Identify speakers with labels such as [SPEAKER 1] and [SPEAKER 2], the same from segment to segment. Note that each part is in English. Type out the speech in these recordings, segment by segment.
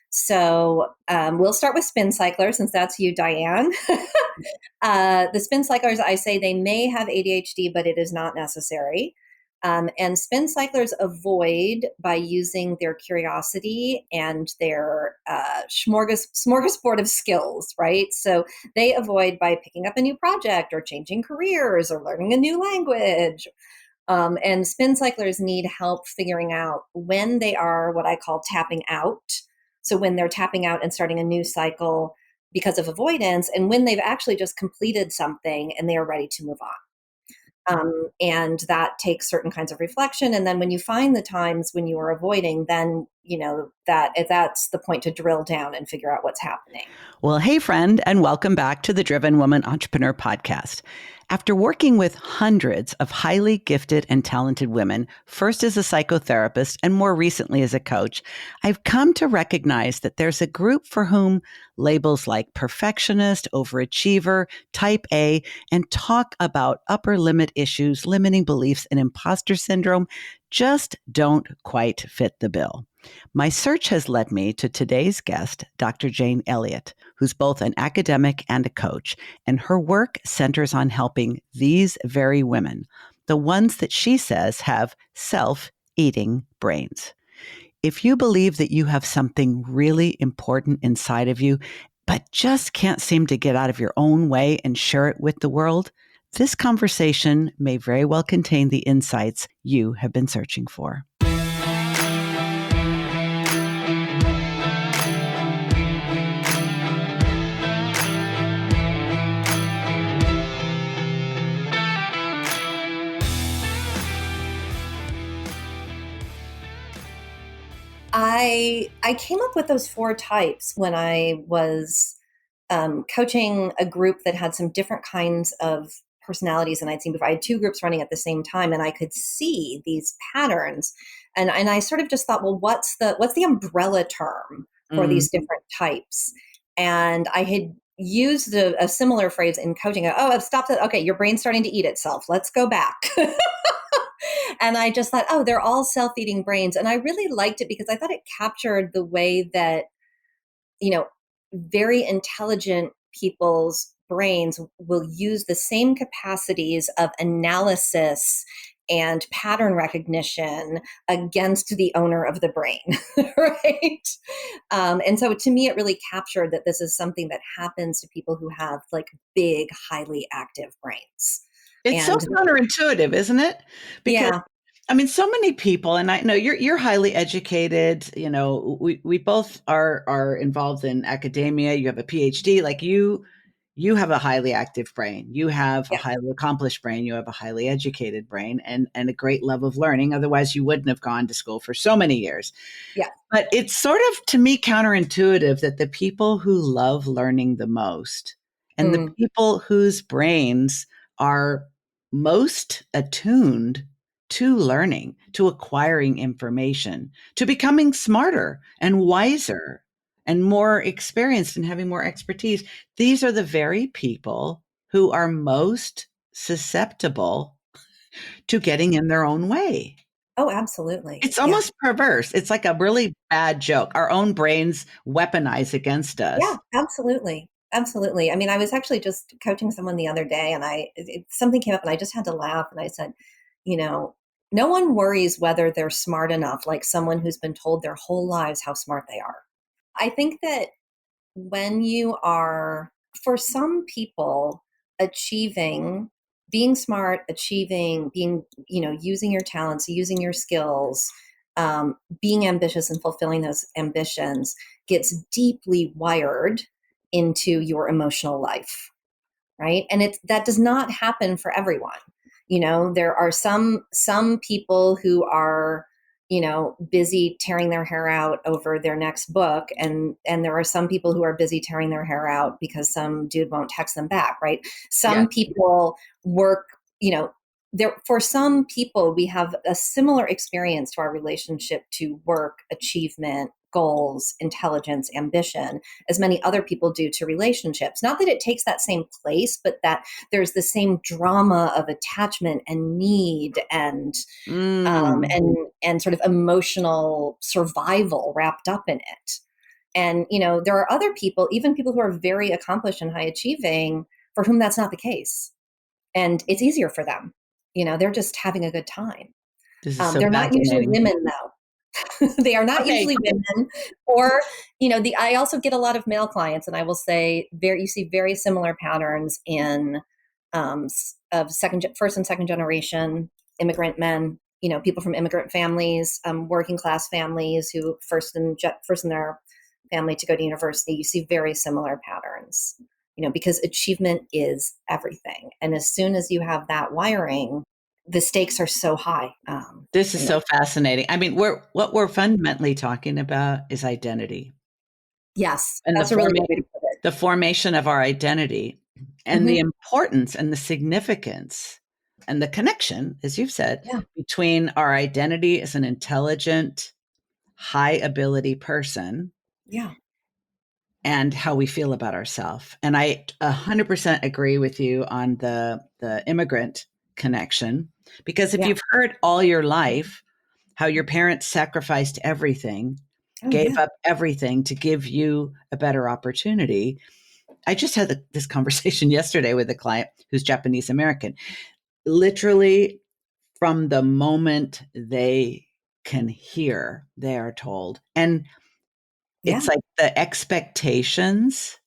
[SPEAKER 1] So we'll start with spincyclers, since that's you, Diane. The spincyclers, I say they may have ADHD, but it is not necessary. And spincyclers avoid by using their curiosity and their smorgasbord of skills, right? So they avoid by picking up a new project or changing careers or learning a new language. And spincyclers need help figuring out when they are what I call tapping out. So when they're tapping out and starting a new cycle because of avoidance, and when they've actually just completed something and they are ready to move on. And that takes certain kinds of reflection. And then when you find the times when you are avoiding, then that's the point to drill down and figure out what's happening.
[SPEAKER 2] Well, hey, friend, and welcome back to the Driven Woman Entrepreneur Podcast. After working with hundreds of highly gifted and talented women, first as a psychotherapist and more recently as a coach, I've come to recognize that there's a group for whom labels like perfectionist, overachiever, type A, and talk about upper limit issues, limiting beliefs, and imposter syndrome just don't quite fit the bill. My search has led me to today's guest, Dr. Jane Elliot, who's both an academic and a coach, and her work centers on helping these very women, the ones that she says have self-eating brains. If you believe that you have something really important inside of you, but just can't seem to get out of your own way and share it with the world, this conversation may very well contain the insights you have been searching for.
[SPEAKER 1] I came up with those 4 types when I was coaching a group that had some different kinds of personalities than I'd seen before. I had 2 groups running at the same time, and I could see these patterns. And I sort of just thought, well, what's the umbrella term for these different types? And I had used a similar phrase in coaching. Oh, stop that. Okay, your brain's starting to eat itself. Let's go back. And I just thought, oh, they're all self-eating brains. And I really liked it because I thought it captured the way that, very intelligent people's brains will use the same capacities of analysis and pattern recognition against the owner of the brain, right? And so to me, it really captured that this is something that happens to people who have like big, highly active brains.
[SPEAKER 2] It's so counterintuitive, isn't it? Because
[SPEAKER 1] yeah.
[SPEAKER 2] I mean, so many people, and I know you're highly educated. We both are involved in academia. You have a PhD, like you have a highly active brain. You have a
[SPEAKER 1] Yeah.
[SPEAKER 2] highly accomplished brain. You have a highly educated brain, and a great love of learning. Otherwise, you wouldn't have gone to school for so many years.
[SPEAKER 1] Yeah.
[SPEAKER 2] But it's sort of, to me, counterintuitive that the people who love learning the most and the people whose brains are most attuned to learning, to acquiring information, to becoming smarter and wiser and more experienced and having more expertise. These are the very people who are most susceptible to getting in their own way.
[SPEAKER 1] Oh, absolutely.
[SPEAKER 2] It's almost perverse. It's like a really bad joke. Our own brains weaponize against us.
[SPEAKER 1] Yeah, absolutely. Absolutely. I mean, I was actually just coaching someone the other day and something came up and I just had to laugh. And I said, no one worries whether they're smart enough, like someone who's been told their whole lives how smart they are. I think that when you are, for some people, being smart, achieving, being, using your talents, using your skills, being ambitious and fulfilling those ambitions gets deeply wired into your emotional life, right? And that does not happen for everyone. There are some people who are, busy tearing their hair out over their next book. And there are some people who are busy tearing their hair out because some dude won't text them back, right? Some people work, for some people, we have a similar experience to our relationship to work, achievement, goals, intelligence, ambition, as many other people do to relationships. Not that it takes that same place, but that there's the same drama of attachment and need and sort of emotional survival wrapped up in it. And, there are other people, even people who are very accomplished and high achieving, for whom that's not the case. And it's easier for them. They're just having a good time.
[SPEAKER 2] This is so
[SPEAKER 1] They're not usually
[SPEAKER 2] fascinating.
[SPEAKER 1] women, though. They are not
[SPEAKER 2] Okay.
[SPEAKER 1] usually women. Or, I also get a lot of male clients, and I will say, you see very similar patterns in of first and second generation immigrant men. People from immigrant families, working class families who first in their family to go to university. You see very similar patterns. Because achievement is everything, and as soon as you have that wiring, the stakes are so high.
[SPEAKER 2] This is so fascinating. I mean, what we're fundamentally talking about is identity,
[SPEAKER 1] Yes,
[SPEAKER 2] and
[SPEAKER 1] that's a really good way to put it.
[SPEAKER 2] the formation of our identity, and the
[SPEAKER 1] Mm-hmm.
[SPEAKER 2] importance and the significance and the connection, as you've said,
[SPEAKER 1] Yeah,
[SPEAKER 2] between our identity as an intelligent, high ability person
[SPEAKER 1] yeah,
[SPEAKER 2] and how we feel about ourselves. And I 100% agree with you on the immigrant connection, because if
[SPEAKER 1] yeah.
[SPEAKER 2] you've heard all your life how your parents sacrificed everything,
[SPEAKER 1] Oh,
[SPEAKER 2] gave
[SPEAKER 1] yeah,
[SPEAKER 2] up everything to give you a better opportunity. I just had this conversation yesterday with a client who's Japanese American. Literally, from the moment they can hear, they are told. And it's
[SPEAKER 1] yeah.
[SPEAKER 2] like the expectations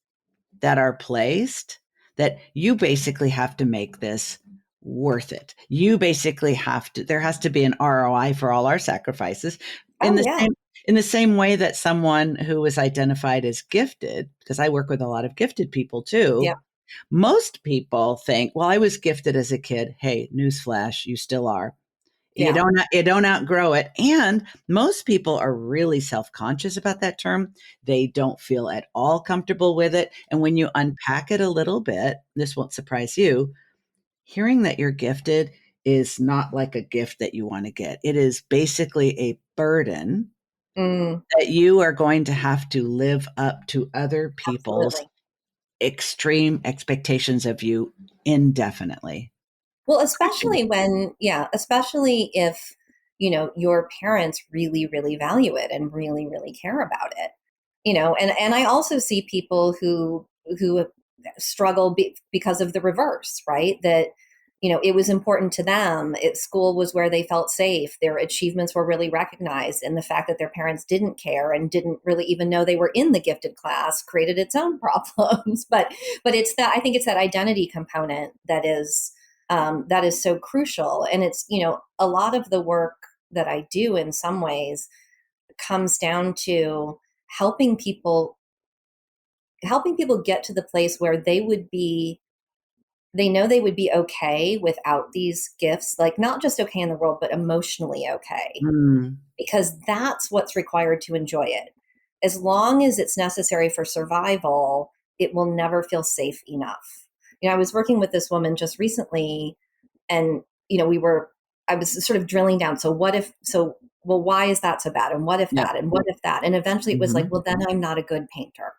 [SPEAKER 2] that are placed, that you basically have to make this worth it. You basically have to, there has to be an ROI for all our sacrifices, in
[SPEAKER 1] Oh,
[SPEAKER 2] the
[SPEAKER 1] yeah,
[SPEAKER 2] same in the same way that someone who is identified as gifted, because I work with a lot of gifted people too.
[SPEAKER 1] yeah,
[SPEAKER 2] Most people think, well, I was gifted as a kid. Hey, newsflash, you still are.
[SPEAKER 1] yeah.
[SPEAKER 2] You don't outgrow it. And most people are really self-conscious about that term. They don't feel at all comfortable with it. And when you unpack it a little bit, this won't surprise you, hearing that you're gifted is not like a gift that you want to get. It is basically a burden
[SPEAKER 1] Mm,
[SPEAKER 2] that you are going to have to live up to other people's
[SPEAKER 1] absolutely.
[SPEAKER 2] extreme expectations of you indefinitely.
[SPEAKER 1] Well,
[SPEAKER 2] Crushing it.
[SPEAKER 1] especially if, your parents really, really value it and really, really care about it. And I also see people who struggle because of the reverse, right? That, it was important to them. School was where they felt safe. Their achievements were really recognized. And the fact that their parents didn't care and didn't really even know they were in the gifted class created its own problems. But I think it's that identity component that is so crucial. And it's, a lot of the work that I do in some ways comes down to helping people helping people get to the place where they know they would be okay without these gifts, like not just okay in the world, but emotionally okay,
[SPEAKER 2] Mm,
[SPEAKER 1] because that's what's required to enjoy it. As long as it's necessary for survival, it will never feel safe enough. I was working with this woman just recently, and I was sort of drilling down. So what if, so, well, why is that so bad? And what if
[SPEAKER 2] yep.
[SPEAKER 1] that? And what if that? And eventually it was like,
[SPEAKER 2] Mhm.
[SPEAKER 1] well, then I'm not a good painter.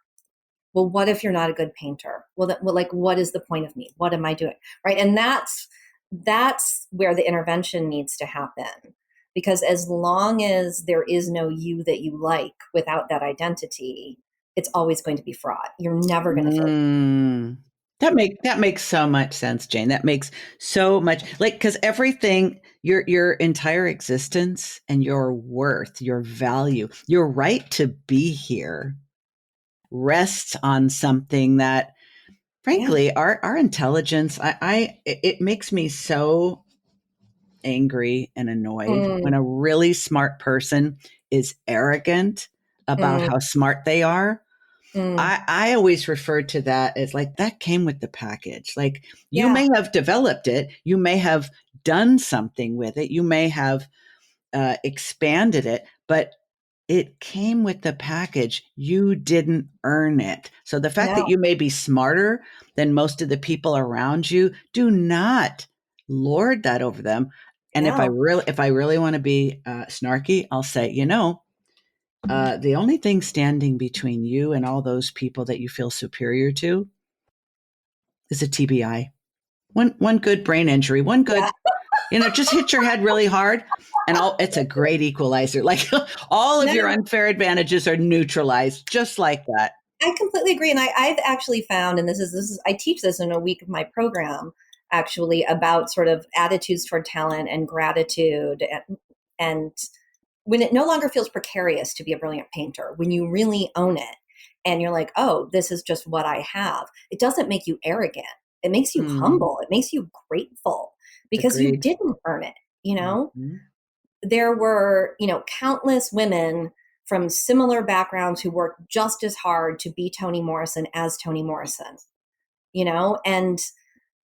[SPEAKER 1] Well, what if you're not a good painter? Like, what is the point of me? What am I doing? Right. And that's where the intervention needs to happen. Because as long as there is no you that you like without that identity, it's always going to be fraught. You're never going to feel.
[SPEAKER 2] Mm. That makes so much sense, Jane. That makes so much, like, because everything, your entire existence and your worth, your value, your right to be here rests on something that,
[SPEAKER 1] Yeah.
[SPEAKER 2] frankly, our intelligence, it makes me so angry and annoyed when
[SPEAKER 1] Mm,
[SPEAKER 2] a really smart person is arrogant about
[SPEAKER 1] mm,
[SPEAKER 2] how smart they are.
[SPEAKER 1] mm.
[SPEAKER 2] I always refer to that as like that came with the package. Like, you
[SPEAKER 1] Yeah.
[SPEAKER 2] may have developed it, you may have done something with it, you may have expanded it, but it came with the package. You didn't earn it. So the fact that
[SPEAKER 1] No.
[SPEAKER 2] you may be smarter than most of the people around you, do not lord that over them. And
[SPEAKER 1] No.
[SPEAKER 2] if I really want to be snarky, I'll say, the only thing standing between you and all those people that you feel superior to is a TBI. One good brain injury, one
[SPEAKER 1] Yeah.
[SPEAKER 2] good Just hit your head really hard and it's a great equalizer. Like all of
[SPEAKER 1] No,
[SPEAKER 2] your unfair advantages are neutralized just like that.
[SPEAKER 1] I completely agree. And I've actually found, and this is, I teach this in a week of my program, actually, about sort of attitudes toward talent and gratitude. And when it no longer feels precarious to be a brilliant painter, when you really own it and you're like, oh, this is just what I have, it doesn't make you arrogant. It makes you
[SPEAKER 2] Mm,
[SPEAKER 1] humble. It makes you grateful because you
[SPEAKER 2] agreed.
[SPEAKER 1] didn't earn it.
[SPEAKER 2] Mm-hmm.
[SPEAKER 1] There were, countless women from similar backgrounds who worked just as hard to be Toni Morrison as Toni Morrison, and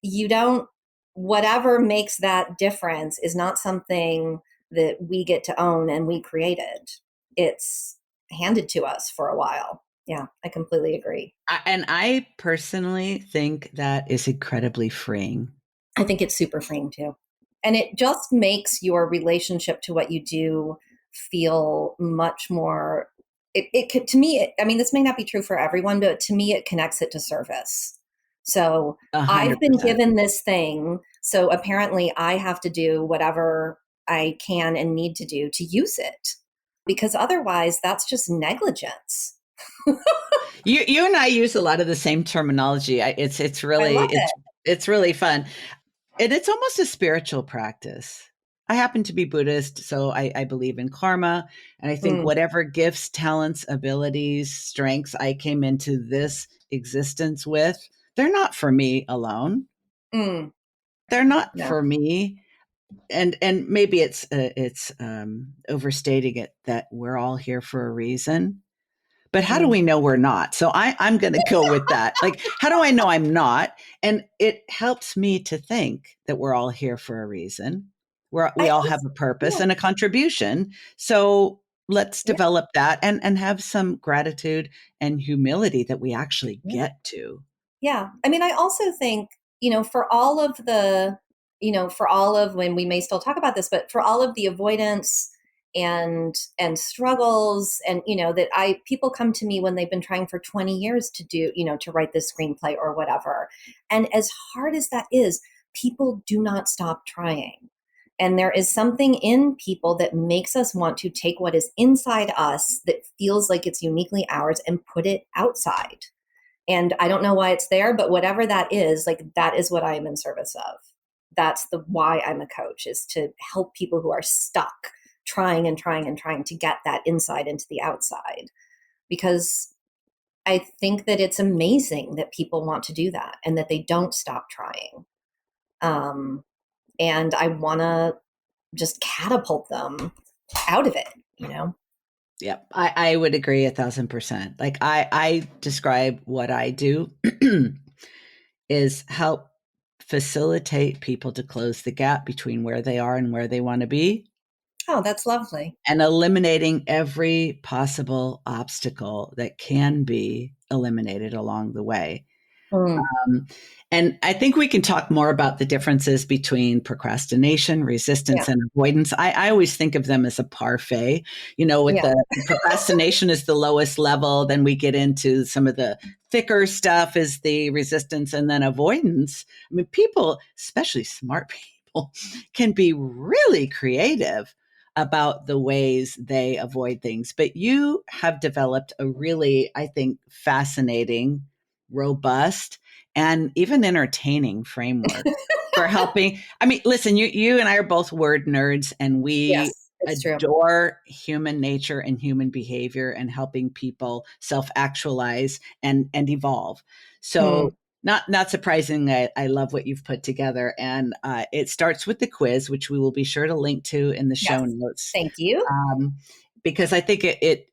[SPEAKER 1] you don't, whatever makes that difference is not something that we get to own and we created. It's handed to us for a while. Yeah, I completely agree.
[SPEAKER 2] And I personally think that is incredibly freeing.
[SPEAKER 1] I think it's super freeing too. And it just makes your relationship to what you do feel much more. It could, to me, I mean, this may not be true for everyone, but to me, it connects it to service. So
[SPEAKER 2] A
[SPEAKER 1] I've
[SPEAKER 2] hundred
[SPEAKER 1] been
[SPEAKER 2] percent.
[SPEAKER 1] given this thing. So apparently, I have to do whatever I can and need to do to use it because otherwise, that's just negligence.
[SPEAKER 2] You and I use a lot of the same terminology. It's
[SPEAKER 1] I
[SPEAKER 2] really
[SPEAKER 1] love it.
[SPEAKER 2] it's really fun. And it's almost a spiritual practice. I happen to be Buddhist, so I believe in karma. And I think
[SPEAKER 1] Mm,
[SPEAKER 2] whatever gifts, talents, abilities, strengths I came into this existence with, they're not for me alone.
[SPEAKER 1] mm,
[SPEAKER 2] They're not
[SPEAKER 1] no.
[SPEAKER 2] for me. And maybe it's overstating it that we're all here for a reason. But how do
[SPEAKER 1] Mm.
[SPEAKER 2] we know we're not? So I'm going to go with that. Like, how do I know I'm not? And it helps me to think that we're all here for a reason. We
[SPEAKER 1] I
[SPEAKER 2] all have
[SPEAKER 1] also,
[SPEAKER 2] a purpose
[SPEAKER 1] yeah,
[SPEAKER 2] and a contribution. So let's
[SPEAKER 1] yeah.
[SPEAKER 2] develop that and have some gratitude and humility that we actually
[SPEAKER 1] Yeah.
[SPEAKER 2] get to.
[SPEAKER 1] Yeah. I mean, I also think, for all of the, for all of when we may still talk about this, but for all of the avoidance and struggles and that I people come to me when they've been trying for 20 years to do, to write this screenplay or whatever. And as hard as that is, people do not stop trying. And there is something in people that makes us want to take what is inside us that feels like it's uniquely ours and put it outside. And I don't know why it's there, but whatever that is, like that is what I am in service of. That's the why I'm a coach, is to help people who are stuck trying and trying and trying to get that inside into the outside. Because I think that it's amazing that people want to do that and that they don't stop trying. Um, and I want to just catapult them out of it.
[SPEAKER 2] Yep. I would agree 1,000%. Like I describe what I do is help facilitate people to close the gap between where they are and where they want to be
[SPEAKER 1] Oh, that's lovely.
[SPEAKER 2] and eliminating every possible obstacle that can be eliminated along the way.
[SPEAKER 1] Mm,
[SPEAKER 2] Um, and I think we can talk more about the differences between procrastination,
[SPEAKER 1] yeah.
[SPEAKER 2] resistance, and avoidance. I always think of them as a parfait, with
[SPEAKER 1] Yeah.
[SPEAKER 2] the procrastination is the lowest level. Then we get into some of the thicker stuff is the resistance and then avoidance. I mean, people, especially smart people, can be really creative about the ways they avoid things. But you have developed a really, I think, fascinating, robust, and even entertaining framework for helping. I mean, listen, you and I are both word nerds, and we
[SPEAKER 1] Yes, it's true.
[SPEAKER 2] adore human nature and human behavior and helping people self-actualize and evolve.
[SPEAKER 1] Mm,
[SPEAKER 2] So not surprising, I love what you've put together. And it starts with the quiz, which we will be sure to link to in the show
[SPEAKER 1] yes.
[SPEAKER 2] notes.
[SPEAKER 1] Thank you.
[SPEAKER 2] Um, because I think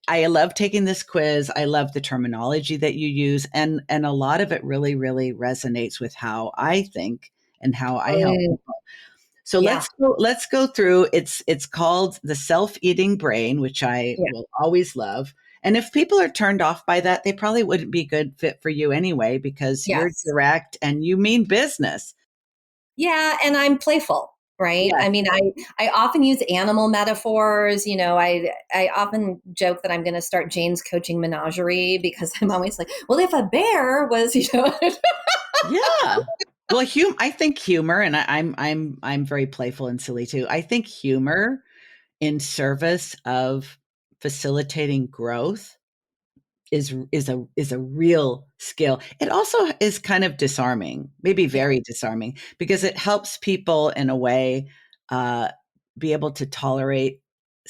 [SPEAKER 2] I love taking this quiz. I love the terminology that you use, and a lot of it really, really resonates with how I think and how I help
[SPEAKER 1] Mm,
[SPEAKER 2] people. So
[SPEAKER 1] yeah.
[SPEAKER 2] let's go through. It's called the self-eating brain, which I
[SPEAKER 1] Yeah.
[SPEAKER 2] will always love. And if people are turned off by that, they probably wouldn't be a good fit for you anyway, because you're
[SPEAKER 1] Yes.
[SPEAKER 2] direct and you mean business.
[SPEAKER 1] Yeah, and I'm playful, right?
[SPEAKER 2] Yes.
[SPEAKER 1] I mean, I often use animal metaphors. I often joke that I'm going to start Jane's coaching menagerie because I'm always like, well, if a bear was.
[SPEAKER 2] Yeah. Well, I think humor, and I'm very playful and silly too. I think humor in service of facilitating growth is a real skill. It also is kind of disarming, maybe
[SPEAKER 1] Yeah.
[SPEAKER 2] very disarming, because it helps people in a way uh, be able to tolerate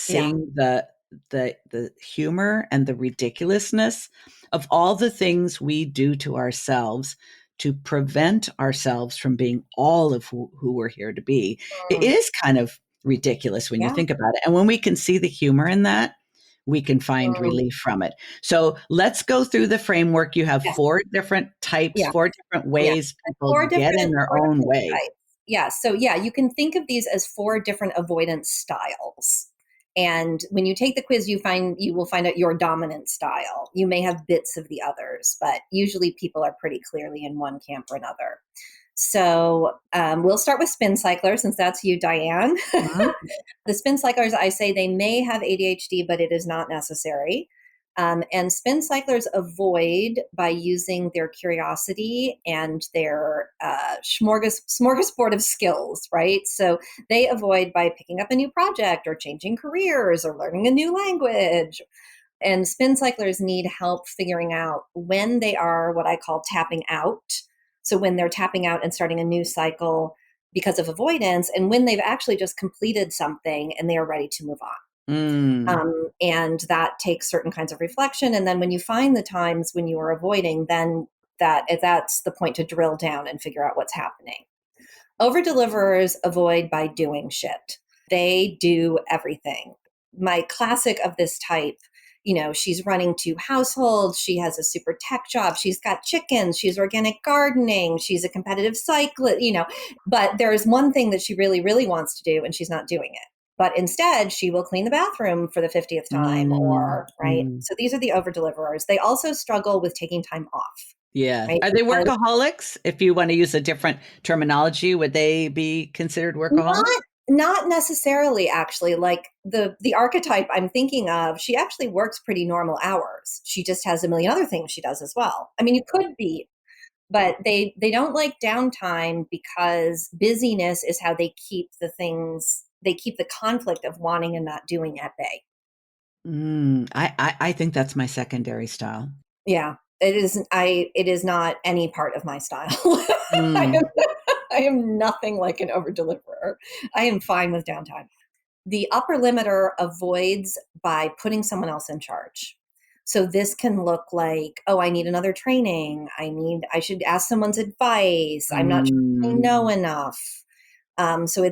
[SPEAKER 1] Yeah.
[SPEAKER 2] seeing the humor and the ridiculousness of all the things we do to ourselves to prevent ourselves from being all of who we're here to be. It
[SPEAKER 1] Mm.
[SPEAKER 2] is kind of ridiculous when you
[SPEAKER 1] Yeah.
[SPEAKER 2] think about it. And when we can see the humor in that, we can find
[SPEAKER 1] Mm.
[SPEAKER 2] relief from it. So let's go through the framework. You have
[SPEAKER 1] Yes.
[SPEAKER 2] four different types,
[SPEAKER 1] Yeah.
[SPEAKER 2] four different
[SPEAKER 1] Yeah.
[SPEAKER 2] ways people get in their
[SPEAKER 1] Four
[SPEAKER 2] own
[SPEAKER 1] different
[SPEAKER 2] way.
[SPEAKER 1] types. Yeah. So yeah, you can think of these as four different avoidance styles. And when you take the quiz, you will find out your dominant style. You may have bits of the others, but usually people are pretty clearly in one camp or another. So we'll start with spin cycler, since that's you, Diane.
[SPEAKER 2] Mhm.
[SPEAKER 1] The spin cyclers, I say they may have ADHD, but it is not necessary. And spin cyclers avoid by using their curiosity and their smorgasbord of skills, right? So they avoid by picking up a new project or changing careers or learning a new language. And spin cyclers need help figuring out when they are what I call tapping out. So when they're tapping out and starting a new cycle because of avoidance, and when they've actually just completed something and they are ready to move on.
[SPEAKER 2] Mm.
[SPEAKER 1] And that takes certain kinds of reflection. And then when you find the times when you are avoiding, then that's the point to drill down and figure out what's happening. Overdeliverers avoid by doing shit. They do everything. My classic of this type, she's running two households. She has a super tech job. She's got chickens. She's organic gardening. She's a competitive cyclist, but there's one thing that she really, really wants to do and she's not doing it. But instead, she will clean the bathroom for the 50th time
[SPEAKER 2] Mm.
[SPEAKER 1] or, right?
[SPEAKER 2] Mm.
[SPEAKER 1] So these are the overdeliverers. They also struggle with taking time off,
[SPEAKER 2] Yeah.
[SPEAKER 1] right?
[SPEAKER 2] Are they
[SPEAKER 1] Because
[SPEAKER 2] workaholics? If you want to use a different terminology, would they be considered workaholics?
[SPEAKER 1] not necessarily, actually. Like the archetype I'm thinking of, she actually works pretty normal hours. She just has a million other things she does as well. I mean, you could be, but they don't like downtime because busyness is how they keep the conflict of wanting and not doing at bay.
[SPEAKER 2] I think that's my secondary style.
[SPEAKER 1] Yeah, it is not any part of my style. I am,
[SPEAKER 2] Mm.
[SPEAKER 1] I am nothing like an over deliverer. I am fine with downtime. The upper limiter avoids by putting someone else in charge. So this can look like, oh, I need another training. I should ask someone's advice. I'm not sure I
[SPEAKER 2] Mm.
[SPEAKER 1] know enough. So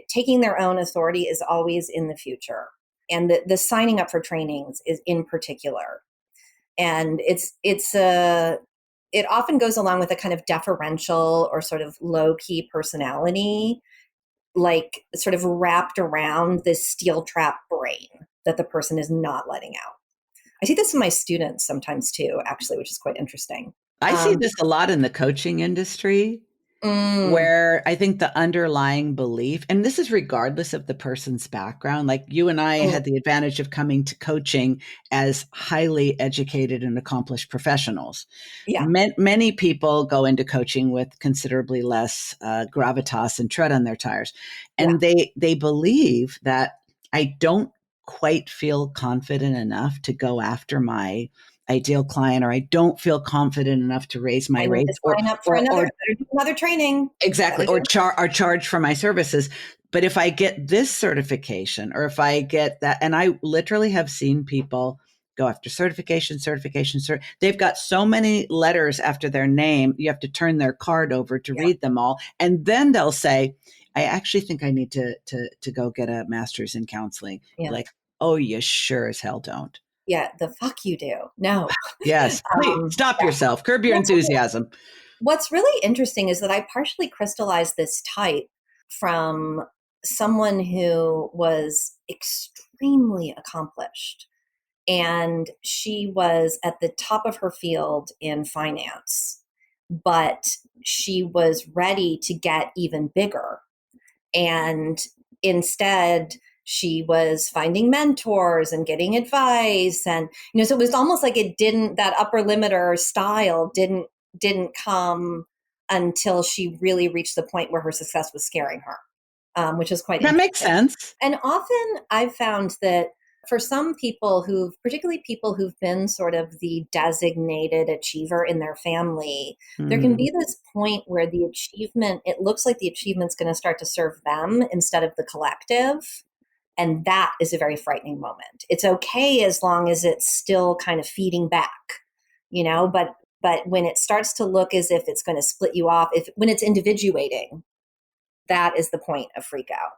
[SPEAKER 1] taking their own authority is always in the future. And the signing up for trainings is in particular. And it often goes along with a kind of deferential or sort of low key personality, like sort of wrapped around this steel trap brain that the person is not letting out. I see this in my students sometimes too, actually, which is quite interesting.
[SPEAKER 2] I see
[SPEAKER 1] Um,
[SPEAKER 2] this a lot in the coaching industry.
[SPEAKER 1] mm,
[SPEAKER 2] Where I think the underlying belief, and this is regardless of the person's background, like you and I
[SPEAKER 1] mm,
[SPEAKER 2] had the advantage of coming to coaching as highly educated and accomplished professionals.
[SPEAKER 1] yeah,
[SPEAKER 2] Many people go into coaching with considerably less gravitas and tread on their tires,
[SPEAKER 1] yeah,
[SPEAKER 2] and they believe that I don't quite feel confident enough to go after my ideal client, or I don't feel confident enough to raise my
[SPEAKER 1] I need to
[SPEAKER 2] rates,
[SPEAKER 1] sign up for better do another training.
[SPEAKER 2] exactly,
[SPEAKER 1] Better do
[SPEAKER 2] or
[SPEAKER 1] it.
[SPEAKER 2] charge for my services. But if I get this certification, or if I get that, and I literally have seen people go after certification, they've got so many letters after their name, you have to turn their card over to
[SPEAKER 1] Yeah,
[SPEAKER 2] read them all. And then they'll say, I actually think I need to go get a master's in counseling. You're
[SPEAKER 1] yeah,
[SPEAKER 2] like, oh, you sure as hell don't.
[SPEAKER 1] yeah. The fuck you do. No.
[SPEAKER 2] Yes. Please stop
[SPEAKER 1] Yeah.
[SPEAKER 2] yourself. Curb your
[SPEAKER 1] That's okay.
[SPEAKER 2] enthusiasm.
[SPEAKER 1] What's really interesting is that I partially crystallized this type from someone who was extremely accomplished. And she was at the top of her field in finance, but she was ready to get even bigger. And instead, she was finding mentors and getting advice. And, so it was almost like that upper limiter style didn't come until she really reached the point where her success was scaring her, which is quite
[SPEAKER 2] That makes
[SPEAKER 1] interesting.
[SPEAKER 2] sense.
[SPEAKER 1] And often I've found that for some people particularly people who've been sort of the designated achiever in their family, there can
[SPEAKER 2] Mm.
[SPEAKER 1] be this point where it looks like the achievement's going to start to serve them instead of the collective. And that is a very frightening moment. It's okay as long as it's still kind of feeding back, but when it starts to look as if it's going to split you off, when it's individuating, that is the point of freak out.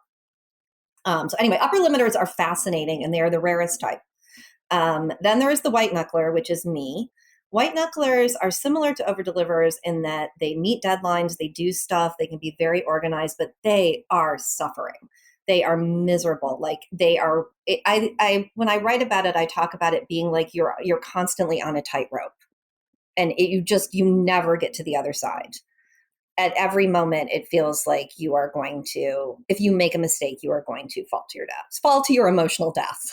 [SPEAKER 1] So anyway, upper limiters are fascinating, and they are the rarest type. Then there is the white knuckler, which is me. White knucklers are similar to overdeliverers in that they meet deadlines, they do stuff, they can be very organized, but they are suffering. They are miserable. Like they are. I when I write about it, I talk about it being like you're constantly on a tightrope, and you never get to the other side. At every moment, it feels like you are going to, if you make a mistake, you are going to fall to your emotional death.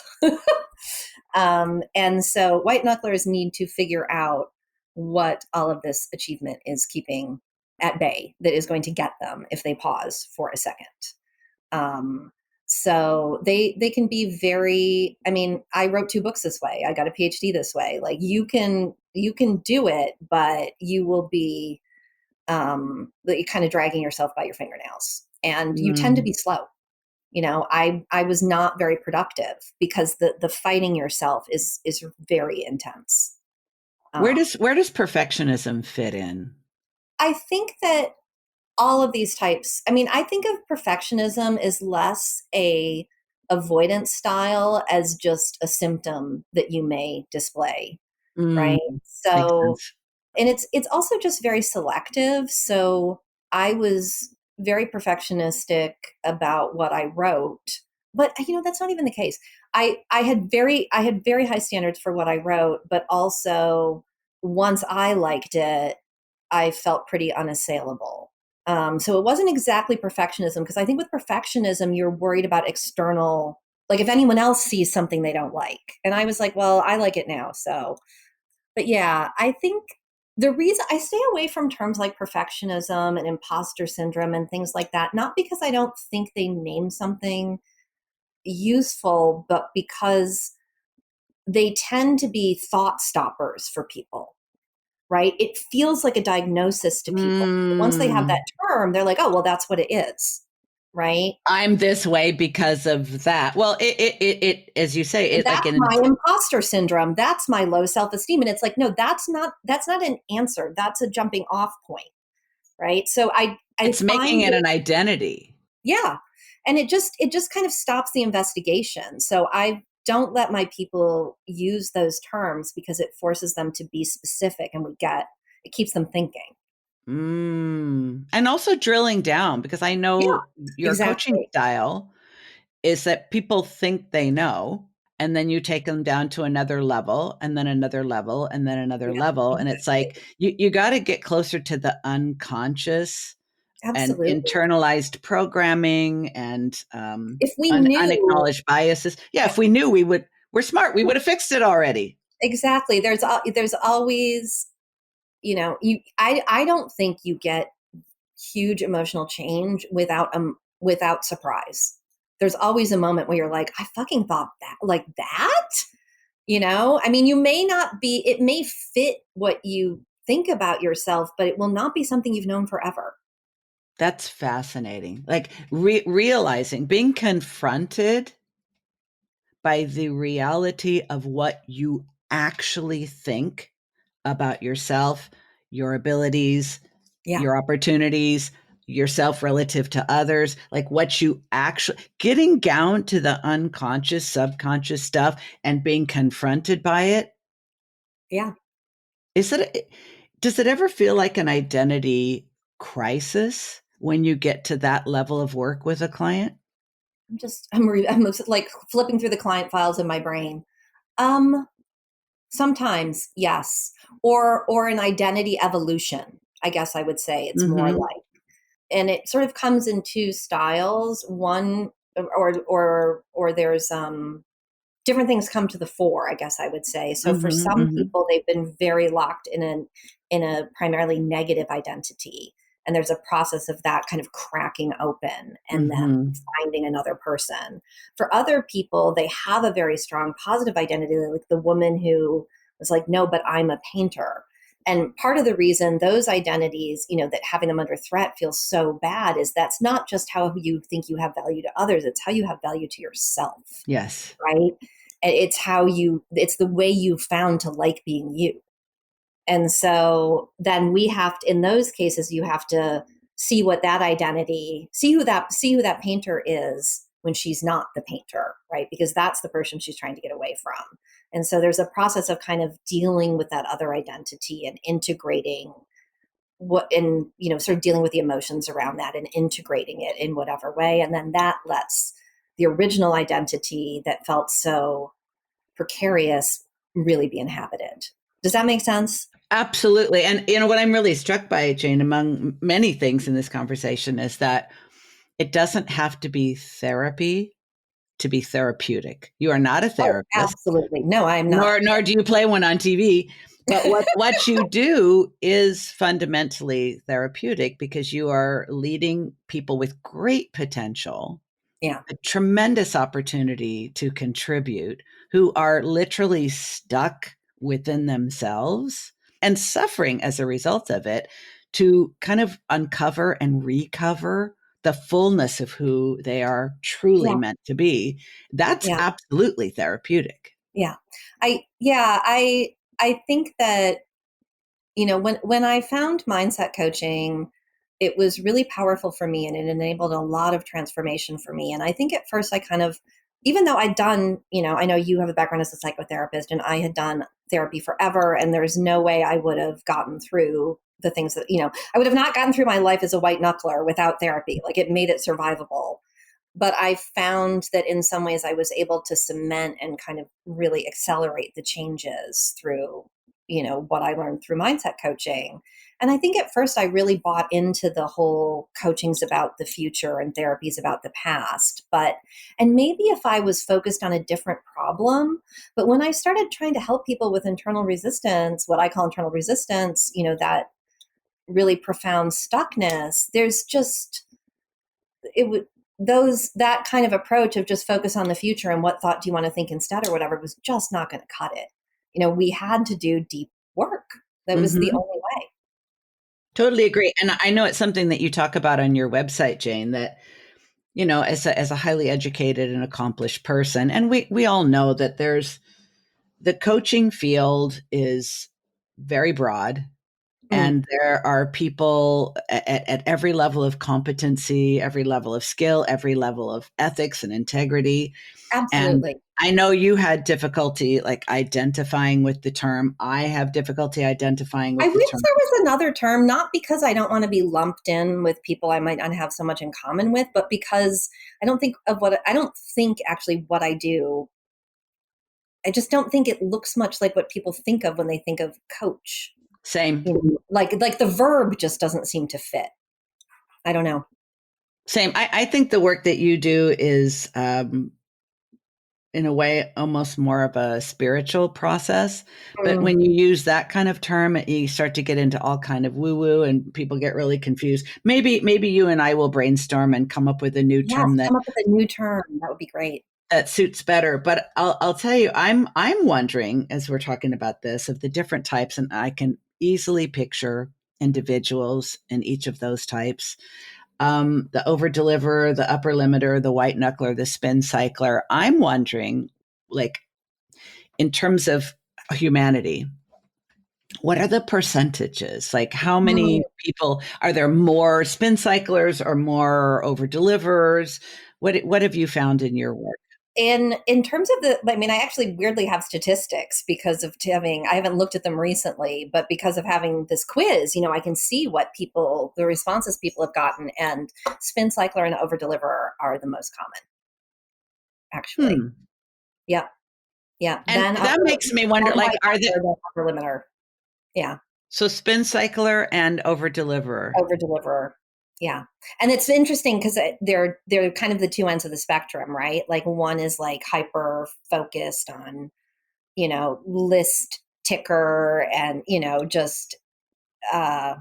[SPEAKER 1] And so white knucklers need to figure out what all of this achievement is keeping at bay that is going to get them if they pause for a second. Um, so they can be very, I mean, I wrote 2 books this way. I got a PhD this way. Like you can do it, but you will be kind of dragging yourself by your fingernails, and you tend to
[SPEAKER 2] Mm.
[SPEAKER 1] be slow. I was not very productive because the fighting yourself is very intense.
[SPEAKER 2] Where
[SPEAKER 1] um,
[SPEAKER 2] does perfectionism fit in?
[SPEAKER 1] I think that all of these types, I mean, I think of perfectionism as less a avoidance style as just a symptom that you may display,
[SPEAKER 2] Mm.
[SPEAKER 1] right?
[SPEAKER 2] Makes
[SPEAKER 1] So,
[SPEAKER 2] sense.
[SPEAKER 1] and it's also just very selective. So I was very perfectionistic about what I wrote, but that's not even the case. I had very high standards for what I wrote, but also once I liked it, I felt pretty unassailable. So it wasn't exactly perfectionism, because I think with perfectionism you're worried about external, like if anyone else sees something they don't like, and I was like, well, I like it now, so. But yeah, I think the reason I stay away from terms like perfectionism and imposter syndrome and things like that, not because I don't think they name something useful, but because they tend to be thought stoppers for people, right? It feels like a diagnosis to people. Once they have that
[SPEAKER 2] Mm.
[SPEAKER 1] term, they're like, oh, well, that's what it is, right?
[SPEAKER 2] I'm this way because of that. Well, as you say, it like
[SPEAKER 1] That's
[SPEAKER 2] in
[SPEAKER 1] my imposter syndrome. That's my low self-esteem. And it's like, no, that's not an answer. That's a jumping off point, right? So I
[SPEAKER 2] it's making
[SPEAKER 1] find
[SPEAKER 2] it
[SPEAKER 1] that,
[SPEAKER 2] an identity.
[SPEAKER 1] yeah, and it just kind of stops the investigation. So I don't let my people use those terms because it forces them to be specific, and it keeps them thinking.
[SPEAKER 2] Mm. And also drilling down, because I
[SPEAKER 1] Yeah,
[SPEAKER 2] know your coaching
[SPEAKER 1] exactly.
[SPEAKER 2] style is that people think they know, and then you take them down to another level, and then another level, and then another
[SPEAKER 1] Yeah,
[SPEAKER 2] level. And it's
[SPEAKER 1] exactly.
[SPEAKER 2] like you got to get closer to the unconscious and
[SPEAKER 1] Absolutely.
[SPEAKER 2] internalized programming and
[SPEAKER 1] If we knew,
[SPEAKER 2] unacknowledged biases. Yeah,
[SPEAKER 1] yeah,
[SPEAKER 2] if we knew, we're smart. We would have fixed it already.
[SPEAKER 1] exactly. There's always, I don't think you get huge emotional change without surprise. There's always a moment where you're like, I fucking thought that, like that. I mean, it may fit what you think about yourself, but it will not be something you've known forever.
[SPEAKER 2] That's fascinating. Like realizing, being confronted by the reality of what you actually think about yourself, your abilities,
[SPEAKER 1] Yeah,
[SPEAKER 2] your opportunities, yourself relative to others, like what you actually getting down to the unconscious, subconscious stuff and being confronted by it.
[SPEAKER 1] yeah.
[SPEAKER 2] Is it, does it ever feel like an identity crisis when you get to that level of work with a client?
[SPEAKER 1] I'm like flipping through the client files in my brain. Um, Sometimes, yes, or an identity evolution. I guess I would say it's more
[SPEAKER 2] Mm-hmm.
[SPEAKER 1] like, and it sort of comes in 2 styles. One, or there's different things come to the fore, I guess I would say. So for
[SPEAKER 2] Mm-hmm.
[SPEAKER 1] some
[SPEAKER 2] Mm-hmm.
[SPEAKER 1] people, they've been very locked in a primarily negative identity. And there's a process of that kind of cracking open and them
[SPEAKER 2] Mm-hmm.
[SPEAKER 1] finding another person. For other people, they have a very strong positive identity, like the woman who was like, no, but I'm a painter. And part of the reason those identities, that having them under threat feels so bad is that's not just how you think you have value to others, it's how you have value to yourself,
[SPEAKER 2] Yes.
[SPEAKER 1] right? It's the way you found to like being you. And so then in those cases, you have to see what that identity, see who that painter is when she's not the painter, right? Because that's the person she's trying to get away from. And so there's a process of kind of dealing with that other identity and integrating sort of dealing with the emotions around that and integrating it in whatever way. And then that lets the original identity that felt so precarious really be inhabited. Does that make sense?
[SPEAKER 2] Absolutely. And what I'm really struck by, Jane, among many things in this conversation, is that it doesn't have to be therapy to be therapeutic. You are not a
[SPEAKER 1] Oh,
[SPEAKER 2] therapist,
[SPEAKER 1] absolutely. No, I'm not.
[SPEAKER 2] nor do you play one on TV. But what you do is fundamentally therapeutic because you are leading people with great potential,
[SPEAKER 1] Yeah.
[SPEAKER 2] a tremendous opportunity to contribute, who are literally stuck within themselves and suffering as a result of it, to kind of uncover and recover the fullness of who they are truly
[SPEAKER 1] Yeah.
[SPEAKER 2] meant to be. That's
[SPEAKER 1] Yeah.
[SPEAKER 2] absolutely therapeutic.
[SPEAKER 1] Yeah. I think that, when I found mindset coaching, it was really powerful for me and it enabled a lot of transformation for me. And I think at first I kind of, even though I'd done, I know you have a background as a psychotherapist and I had done therapy forever, and there's no way I would have gotten through the things that, I would have not gotten through my life as a white knuckler without therapy. Like, it made it survivable. But I found that in some ways I was able to cement and kind of really accelerate the changes through, what I learned through mindset coaching. And I think at first I really bought into the whole coaching's about the future and therapy's about the past. And maybe if I was focused on a different problem, but when I started trying to help people with internal resistance, what I call internal resistance, that really profound stuckness, there's just, it would, that kind of approach of just focus on the future and what thought do you want to think instead or whatever was just not going to cut it. We had to do deep work. That was the
[SPEAKER 2] Mm-hmm.
[SPEAKER 1] only way.
[SPEAKER 2] Totally agree. And I know it's something that you talk about on your website, Jane, that, as a highly educated and accomplished person, and we all know that the coaching field is very broad,
[SPEAKER 1] Mm,
[SPEAKER 2] and there are people at every level of competency, every level of skill, every level of ethics and integrity. And
[SPEAKER 1] absolutely.
[SPEAKER 2] I know you had difficulty like identifying with the term. I have difficulty identifying
[SPEAKER 1] I
[SPEAKER 2] with
[SPEAKER 1] wish
[SPEAKER 2] the term.
[SPEAKER 1] there was another term, not because I don't want to be lumped in with people I might not have so much in common with, but because I don't think actually what I do. I just don't think it looks much like what people think of when they think of coach.
[SPEAKER 2] Same.
[SPEAKER 1] Like the verb just doesn't seem to fit. I don't know.
[SPEAKER 2] Same. I think the work that you do is, in a way, almost more of a spiritual process. But
[SPEAKER 1] Mm.
[SPEAKER 2] when you use that kind of term, you start to get into all kind of woo woo, and people get really confused. Maybe you and I will brainstorm and come up with a new
[SPEAKER 1] Yes,
[SPEAKER 2] term that
[SPEAKER 1] come up with a new term. That would be great.
[SPEAKER 2] suits better. But I'll tell you, I'm wondering, as we're talking about this, of the different types, and I can easily picture individuals in each of those types. The over deliverer, the upper limiter, the white knuckler, the spin cycler. I'm wondering, like, in terms of humanity, what are the percentages? Like, how
[SPEAKER 1] Mm.
[SPEAKER 2] many people are there? More spin cyclers or more over deliverers? What have you found in your work?
[SPEAKER 1] In terms of I actually weirdly have statistics because of I haven't looked at them recently, but because of having this quiz, I can see the responses people have gotten, and spin cycler and over deliverer are the most common, actually.
[SPEAKER 2] Hmm.
[SPEAKER 1] Yeah. Yeah.
[SPEAKER 2] And that makes me wonder,
[SPEAKER 1] Then
[SPEAKER 2] like,
[SPEAKER 1] white
[SPEAKER 2] are they
[SPEAKER 1] knuckler, then upper limiter. Yeah.
[SPEAKER 2] so spin cycler and over deliverer?
[SPEAKER 1] Over deliverer. Yeah. And it's interesting because they're kind of the two ends of the spectrum, right? Like, one is like hyper focused on, list ticker and, just uh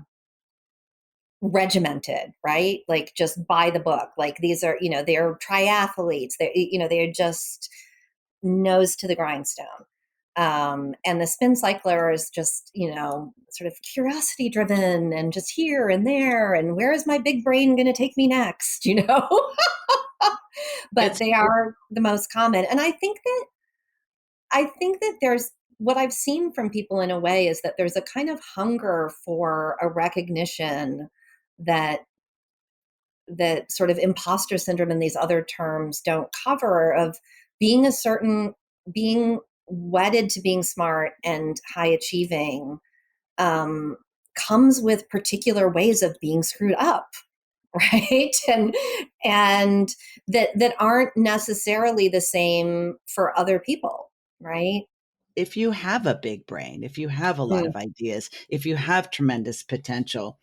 [SPEAKER 1] regimented, right? Like just by the book. Like these are, they're triathletes. They're just nose to the grindstone. And the spin cycler is just, sort of curiosity driven and just here and there. And where is my big brain going to take me next? But
[SPEAKER 2] It's
[SPEAKER 1] they are the most common. And I think that there's what I've seen from people in a way is that there's a kind of hunger for a recognition that sort of imposter syndrome and these other terms don't cover, of being wedded to being smart and high achieving, um, comes with particular ways of being screwed up, right? And that aren't necessarily the same for other people, right?
[SPEAKER 2] if you have a big brain, if you have a lot
[SPEAKER 1] Mm,
[SPEAKER 2] of ideas, if you have tremendous potential,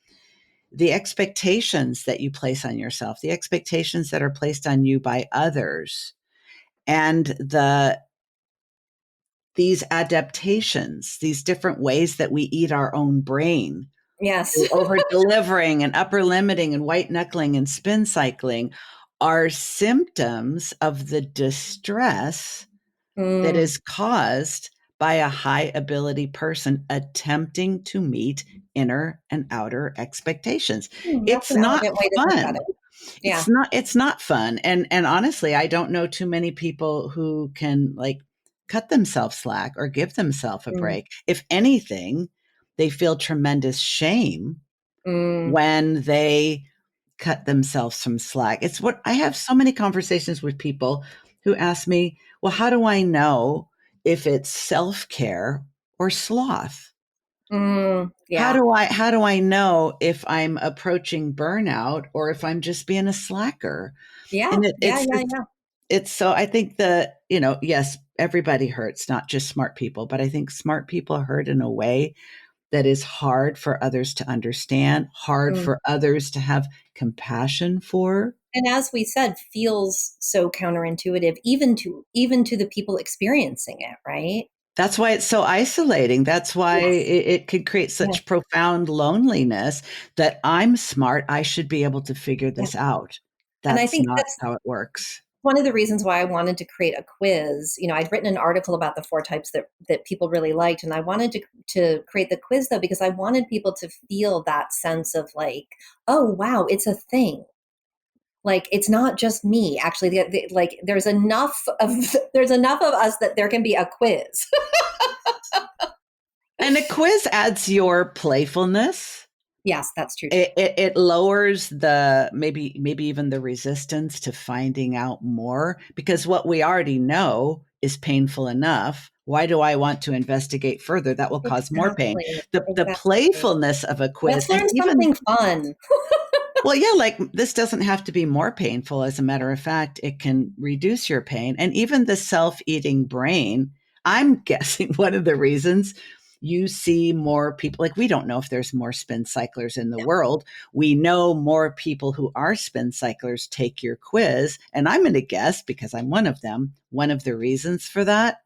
[SPEAKER 2] the expectations that you place on yourself, the expectations that are placed on you by others, and these adaptations, these different ways that we eat our own brain,
[SPEAKER 1] yes.
[SPEAKER 2] through over delivering and upper limiting and white knuckling and spin cycling, are symptoms of the distress that
[SPEAKER 1] Mm,
[SPEAKER 2] is caused by a high ability person attempting to meet inner and outer expectations.
[SPEAKER 1] that's
[SPEAKER 2] It's
[SPEAKER 1] an
[SPEAKER 2] not
[SPEAKER 1] elegant way to think about
[SPEAKER 2] fun.
[SPEAKER 1] it. Yeah.
[SPEAKER 2] It's not fun. And honestly, I don't know too many people who can like cut themselves slack or give themselves a
[SPEAKER 1] Mm,
[SPEAKER 2] break. If anything, they feel tremendous shame
[SPEAKER 1] mm,
[SPEAKER 2] when they cut themselves some slack. It's what I have so many conversations with people who ask me, well, how do I know if it's self-care or sloth?
[SPEAKER 1] yeah.
[SPEAKER 2] How do I know if I'm approaching burnout or if I'm just being a slacker?
[SPEAKER 1] Yeah.
[SPEAKER 2] And
[SPEAKER 1] Yeah. Yeah. Yeah.
[SPEAKER 2] it's so I think that, yes, everybody hurts, not just smart people, but I think smart people hurt in a way that is hard for others to understand, hard
[SPEAKER 1] Mm.
[SPEAKER 2] for others to have compassion for.
[SPEAKER 1] And as we said, feels so counterintuitive, even to the people experiencing it, right?
[SPEAKER 2] That's why it's so isolating. That's why
[SPEAKER 1] Yes.
[SPEAKER 2] it could create
[SPEAKER 1] Yeah.
[SPEAKER 2] such profound loneliness that I'm smart. I should be able to figure
[SPEAKER 1] Yeah.
[SPEAKER 2] this out.
[SPEAKER 1] And I
[SPEAKER 2] That's
[SPEAKER 1] think
[SPEAKER 2] not
[SPEAKER 1] that's
[SPEAKER 2] how it works.
[SPEAKER 1] one of the reasons why I wanted to create a quiz. I'd written an article about the four types that people really liked, and I wanted to create the quiz though because I wanted people to feel that sense of like, oh wow, it's a thing. Like it's not just me. Actually, like there's enough of us that there can be a quiz.
[SPEAKER 2] And a quiz adds your playfulness.
[SPEAKER 1] Yes, that's true too.
[SPEAKER 2] It lowers the maybe even the resistance to finding out more, because what we already know is painful enough. Why do I want to investigate further? That will cause more pain.
[SPEAKER 1] Exactly.
[SPEAKER 2] The
[SPEAKER 1] Exactly.
[SPEAKER 2] playfulness of a quiz,
[SPEAKER 1] Let's
[SPEAKER 2] and
[SPEAKER 1] learn
[SPEAKER 2] even,
[SPEAKER 1] something fun.
[SPEAKER 2] well, yeah, like this doesn't have to be more painful. As a matter of fact, it can reduce your pain. And even the self-eating brain, I'm guessing one of the reasons you see more people, like we don't know if there's more spin cyclers in the world. We know more people who are spin cyclers take your quiz. And I'm going to guess, because I'm one of them, one of the reasons for that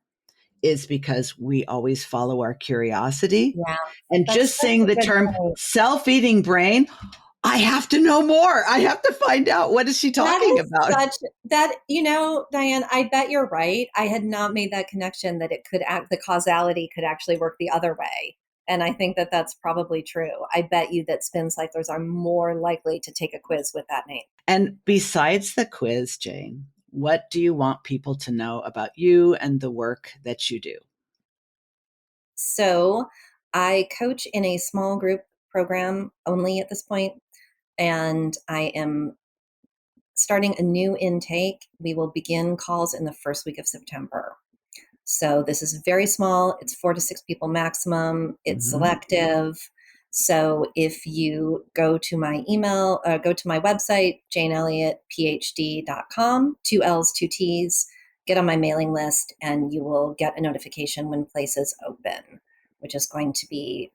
[SPEAKER 2] is because we always follow our curiosity.
[SPEAKER 1] Yeah,
[SPEAKER 2] And
[SPEAKER 1] that's
[SPEAKER 2] just
[SPEAKER 1] such
[SPEAKER 2] saying
[SPEAKER 1] a
[SPEAKER 2] the
[SPEAKER 1] good
[SPEAKER 2] term
[SPEAKER 1] point.
[SPEAKER 2] self-eating brain, I have to know more. I have to find out, what is she
[SPEAKER 1] That
[SPEAKER 2] talking
[SPEAKER 1] is
[SPEAKER 2] about?
[SPEAKER 1] such that, Diane, I bet you're right. I had not made that connection that it could act, the causality could actually work the other way. And I think that that's probably true. I bet you that spin cyclers are more likely to take a quiz with that name.
[SPEAKER 2] And besides the quiz, Jane, what do you want people to know about you and the work that you do?
[SPEAKER 1] So I coach in a small group program only at this point, and I am starting a new intake. We will begin calls in the first week of September. So this is very small. It's 4 to 6 people maximum. It's
[SPEAKER 2] Mhm.
[SPEAKER 1] selective. So if you go to my email, go to my website, janeelliottphd.com, 2 L's, 2 T's, get on my mailing list, and you will get a notification when places open, which is going to be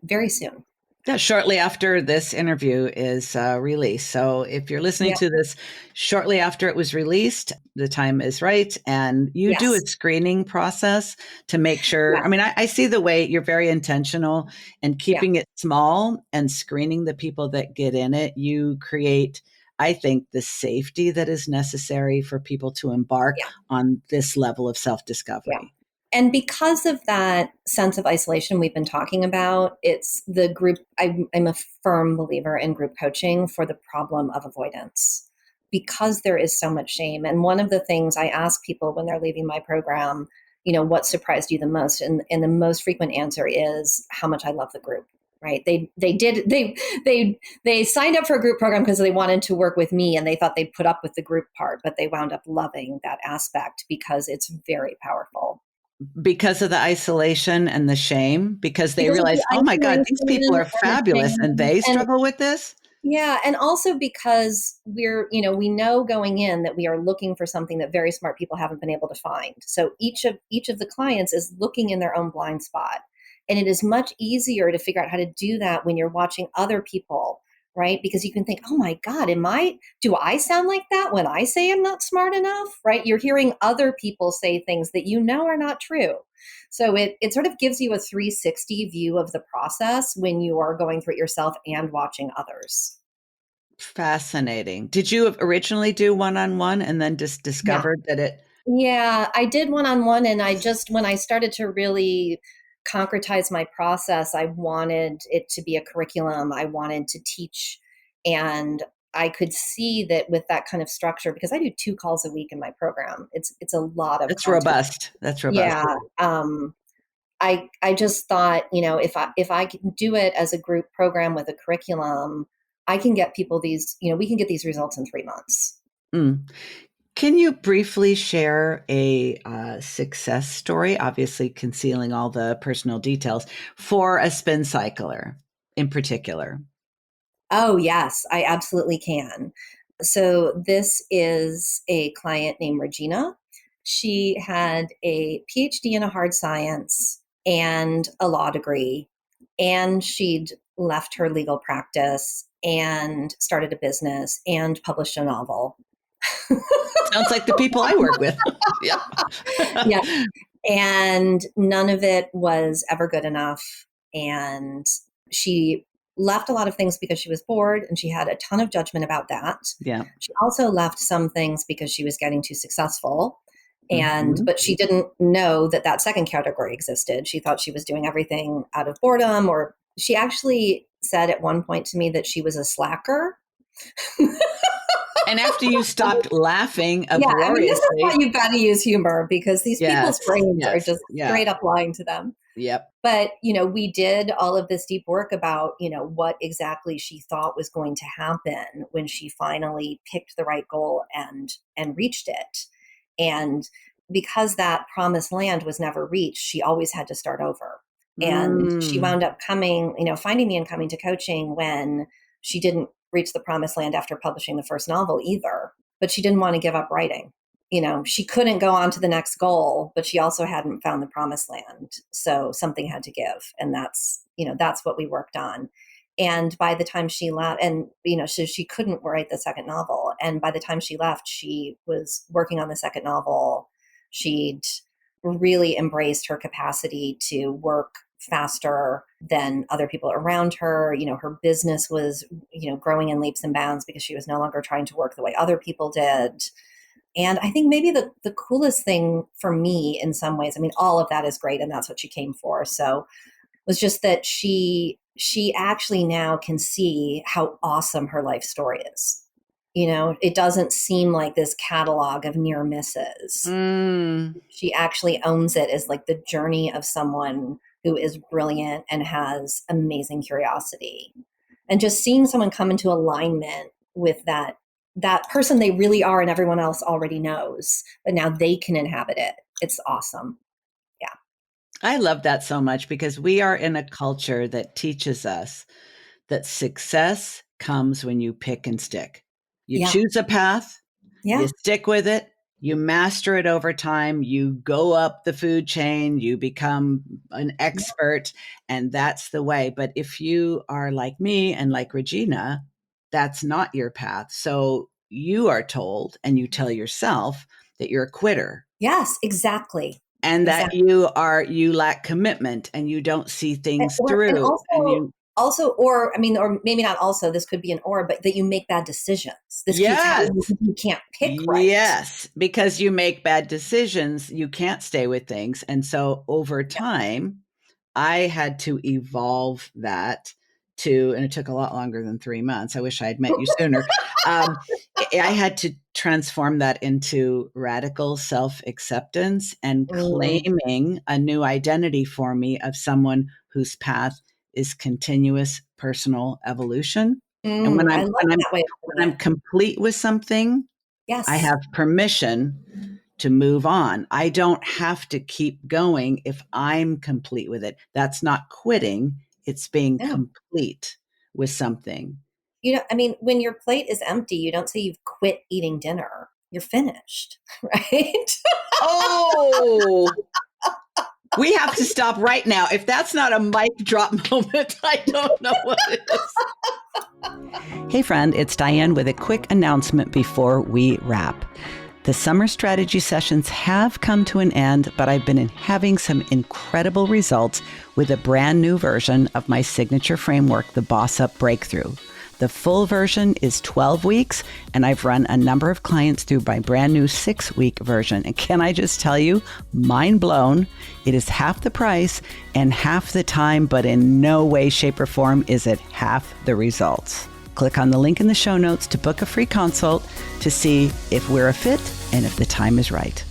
[SPEAKER 1] very soon.
[SPEAKER 2] Yeah, shortly after this interview is released. So if you're listening
[SPEAKER 1] Yeah.
[SPEAKER 2] to this shortly after it was released, the time is right. And you do a
[SPEAKER 1] Yes.
[SPEAKER 2] screening process to make sure. I
[SPEAKER 1] Yeah.
[SPEAKER 2] mean, I see the way you're very intentional and
[SPEAKER 1] Yeah.
[SPEAKER 2] keeping it small and screening the people that get in it. You create, I think, the safety that is necessary for people to embark
[SPEAKER 1] Yeah.
[SPEAKER 2] on this level of self
[SPEAKER 1] Yeah.
[SPEAKER 2] discovery.
[SPEAKER 1] And because of that sense of isolation we've been talking about, it's the group. I'm a firm believer in group coaching for the problem of avoidance because there is so much shame. And one of the things I ask people when they're leaving my program, what surprised you the most? And the most frequent answer is how much I love the group. Right? They signed up for a group program because they wanted to work with me and they thought they'd put up with the group part, but they wound up loving that aspect because it's very powerful.
[SPEAKER 2] Because of the isolation and the shame, because they
[SPEAKER 1] Because of
[SPEAKER 2] realize,
[SPEAKER 1] the
[SPEAKER 2] oh my God, these people
[SPEAKER 1] isolation
[SPEAKER 2] are
[SPEAKER 1] and the
[SPEAKER 2] fabulous and
[SPEAKER 1] shame.
[SPEAKER 2] they
[SPEAKER 1] And
[SPEAKER 2] struggle with this.
[SPEAKER 1] yeah, and also because we know going in that we are looking for something that very smart people haven't been able to find. So each of the clients is looking in their own blind spot. And it is much easier to figure out how to do that when you're watching other people, right? Because you can think, "Oh my God, do I sound like that when I say I'm not smart enough?" Right? You're hearing other people say things that you know are not true. So it sort of gives you a 360 view of the process when you are going through it yourself and watching others.
[SPEAKER 2] Fascinating. Did you originally do one-on-one and then just
[SPEAKER 1] Yeah.
[SPEAKER 2] discovered that it,
[SPEAKER 1] Yeah, I did one-on-one and when I started to really concretize my process, I wanted it to be a curriculum. I wanted to teach and I could see that with that kind of structure, because I do 2 calls a week in my program. It's a lot of
[SPEAKER 2] that's
[SPEAKER 1] content.
[SPEAKER 2] robust. That's robust.
[SPEAKER 1] Yeah. I just thought, if I can do it as a group program with a curriculum, I can get people we can get these results in 3 months.
[SPEAKER 2] Mm. Can you briefly share a success story, obviously concealing all the personal details, for a spin cycler in particular?
[SPEAKER 1] Oh, yes, I absolutely can. So this is a client named Regina. She had a PhD in a hard science and a law degree, and she'd left her legal practice and started a business and published a novel.
[SPEAKER 2] Sounds like the people I work with. Yep.
[SPEAKER 1] Yeah. And none of it was ever good enough. And she left a lot of things because she was bored and she had a ton of judgment about that.
[SPEAKER 2] Yeah.
[SPEAKER 1] She also left some things because she was getting too successful.
[SPEAKER 2] Mhm.
[SPEAKER 1] But she didn't know that that second category existed. She thought she was doing everything out of boredom, or she actually said at one point to me that she was a slacker.
[SPEAKER 2] And after you stopped laughing
[SPEAKER 1] Yeah, I mean, this is why
[SPEAKER 2] uproariously,
[SPEAKER 1] you've got to use humor, because these people's
[SPEAKER 2] yes,
[SPEAKER 1] brains are
[SPEAKER 2] yes,
[SPEAKER 1] just
[SPEAKER 2] yeah,
[SPEAKER 1] straight up lying to them.
[SPEAKER 2] yep.
[SPEAKER 1] But, we did all of this deep work about, what exactly she thought was going to happen when she finally picked the right goal and reached it. And because that promised land was never reached, she always had to start over. And she
[SPEAKER 2] Mm.
[SPEAKER 1] wound up finding me and coming to coaching when she didn't reach the promised land after publishing the first novel either, but she didn't want to give up writing. She couldn't go on to the next goal, but she also hadn't found the promised land. So something had to give. And that's what we worked on. And by the time she left, and, so she couldn't write the second novel. And by the time she left, she was working on the second novel. She'd really embraced her capacity to work faster than other people around her. Her business was, growing in leaps and bounds because she was no longer trying to work the way other people did. And I think maybe the coolest thing for me in some ways, I mean, all of that is great and that's what she came for. So was just that she actually now can see how awesome her life story is. It doesn't seem like this catalog of near misses.
[SPEAKER 2] Mm.
[SPEAKER 1] She actually owns it as like the journey of someone who is brilliant and has amazing curiosity. And just seeing someone come into alignment with that person they really are and everyone else already knows, but now they can inhabit it. It's awesome. Yeah.
[SPEAKER 2] I love that so much because we are in a culture that teaches us that success comes when you pick and stick. You
[SPEAKER 1] Yeah.
[SPEAKER 2] choose a path, you
[SPEAKER 1] Yeah.
[SPEAKER 2] stick with it, You master it over time. You go up the food chain, you become an expert, and that's the way. But if you are like me and like Regina, that's not your path. So you are told, and you tell yourself that you're a quitter.
[SPEAKER 1] Yes, exactly.
[SPEAKER 2] And that
[SPEAKER 1] Exactly.
[SPEAKER 2] you lack commitment and you don't see things
[SPEAKER 1] Or, and
[SPEAKER 2] through. And
[SPEAKER 1] also,
[SPEAKER 2] you,
[SPEAKER 1] or I mean, or maybe not also, this could be an or, but that you make bad decisions. This keeps
[SPEAKER 2] yes,
[SPEAKER 1] happening because you can't pick right.
[SPEAKER 2] yes, because you make bad decisions, you can't stay with things. And so over time, I had to evolve that to, and it took a lot longer than 3 months. I wish I had met you sooner. Um, I had to transform that into radical self acceptance and
[SPEAKER 1] Mm,
[SPEAKER 2] claiming a new identity for me of someone whose path is continuous personal evolution. And
[SPEAKER 1] I love that way of putting
[SPEAKER 2] when
[SPEAKER 1] it.
[SPEAKER 2] I'm complete with something, I
[SPEAKER 1] Yes.
[SPEAKER 2] have permission to move on. I don't have to keep going if I'm complete with it. That's not quitting, it's being
[SPEAKER 1] No.
[SPEAKER 2] complete with something.
[SPEAKER 1] I mean, when your plate is empty, you don't say you've quit eating dinner. You're finished, right?
[SPEAKER 2] Oh, we have to stop right now. If that's not a mic drop moment, I don't know what is. Hey, friend, it's Diane with a quick announcement before we wrap. The summer strategy sessions have come to an end, but I've been having some incredible results with a brand new version of my signature framework, the Boss Up Breakthrough. The full version is 12 weeks, and I've run a number of clients through my brand new 6-week version. And can I just tell you, mind blown, it is half the price and half the time, but in no way, shape, or form is it half the results. Click on the link in the show notes to book a free consult to see if we're a fit and if the time is right.